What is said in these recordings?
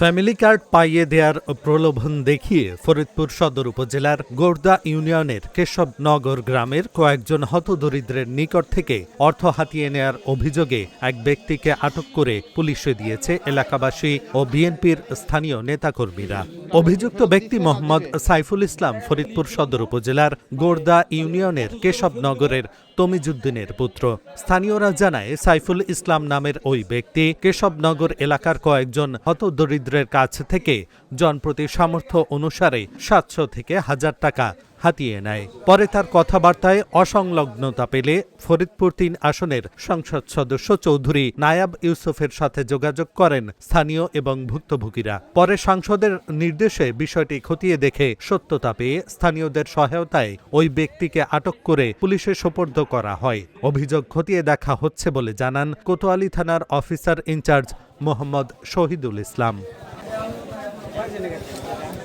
Family card পাইয়ে দেওয়ার প্রলোভন দেখিয়ে ফরিদপুর সদর উপজেলার গোর্দা ইউনিয়নের কেশবনগর গ্রামের কয়েকজন হতদরিদ্রের নিকট থেকে অর্থ হাতিয়ে নেয়ার অভিযোগে এক ব্যক্তিকে আটক করে পুলিশে দিয়েছে এলাকাবাসী ও বিএনপির স্থানীয় নেতাকর্মীরা। অভিযুক্ত ব্যক্তি মোহাম্মদ সাইফুল ইসলাম ফরিদপুর সদর উপজেলার গোর্দা ইউনিয়নের কেশবনগরের তমিজুদ্দিনের পুত্র। স্থানীয়রা জানায় সাইফুল ইসলাম নামের ওই ব্যক্তি কেশবনগর এলাকার কয়েকজন হতদরিদ্রের কাছ থেকে জনপ্রতি সামর্থ্য অনুসারে ৭০০ থেকে ১০০০ টাকা হাতিয়ে নেয়। পরে তার কথাবার্তায় অসংলগ্নতা পেলে ফরিদপুর ৩ আসনের সংসদ সদস্য চৌধুরী নায়াব ইউসুফের সাথে যোগাযোগ করেন স্থানীয় এবং ভুক্তভোগীরা। পরে সাংসদের নির্দেশে বিষয়টি খতিয়ে দেখে সত্যতা পেয়ে স্থানীয়দের সহায়তায় ওই ব্যক্তিকে আটক করে পুলিশে সোপর্দ করা হয়। অভিযোগ খতিয়ে দেখা হচ্ছে বলে জানান কোতোয়ালি থানার officer in charge Mohammad Shahidul Islam.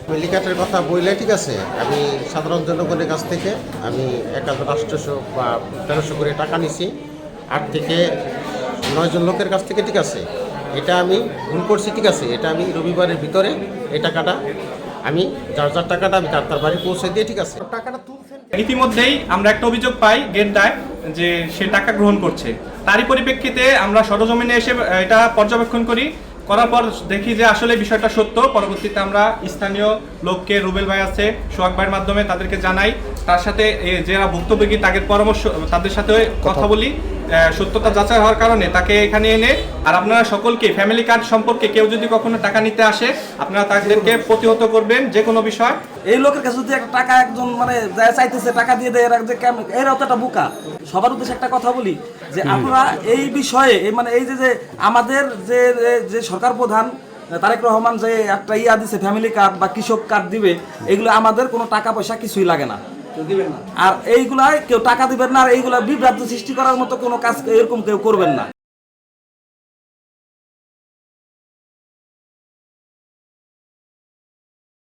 Family কার্ডের কথা বললে ঠিক আছে, আমি সাধারণ জনগণের কাছ থেকে আমি ১,৮০০ বা ১৩০০ করে টাকা নিছি ৮ থেকে ৯ জন লোকের কাছ থেকে, ঠিক আছে। এটা আমি ভুল করছি, ঠিক আছে। এটা আমি রবিবারের ভিতরে এই টাকাটা আমি যার টাকাটা আমি তার বাড়ি পৌঁছে দিয়ে, ঠিক আছে। টাকাটা তুলছেন ইতিমধ্যেই আমরা একটা অভিযোগ পাই গেটদায় যে সে টাকা গ্রহণ করছে। তারই পরিপ্রেক্ষিতে আমরা সরজমিনে এসে এটা পর্যবেক্ষণ করার পর দেখি যে আসলে বিষয়টা সত্য। পরবর্তীতে আমরা স্থানীয় লোককে, রুবেল ভাই আছে, সোহাগ ভাইয়ের মাধ্যমে তাদেরকে জানাই। তার সাথে যারা ভুক্তভোগী তাদের পরামর্শ, তাদের সাথে কথা বলি। সত্যতা যাচাই হওয়ার কারণে তাকে এখানে এনে, আর আপনারা সকলকে ফ্যামিলি কার্ড সম্পর্কে কেউ যদি কখনো টাকা নিতে আসে আপনারা তাদেরকে প্রতিহত করবেন যে কোনো বিষয়। এই লোকের কাছে যদি একটা টাকা একজন চাইতেছে টাকা দিয়ে দেয়, এরাও তো একটা বোকা। সবার উদ্দেশ্যে একটা কথা বলি যে আপনারা এই বিষয়ে এই যে আমাদের যে সরকার প্রধান তারেক রহমান যে একটা দিছে ফ্যামিলি কার্ড বা কৃষক কার্ড দিবে, এগুলো আমাদের কোনো টাকা পয়সা কিছুই লাগে না। আর এইগুলা কেউ টাকা দিবেন না, আর এইগুলা বিভ্রান্ত সৃষ্টি করার মতো কোনো কাজ এরকম কেউ করবেন না।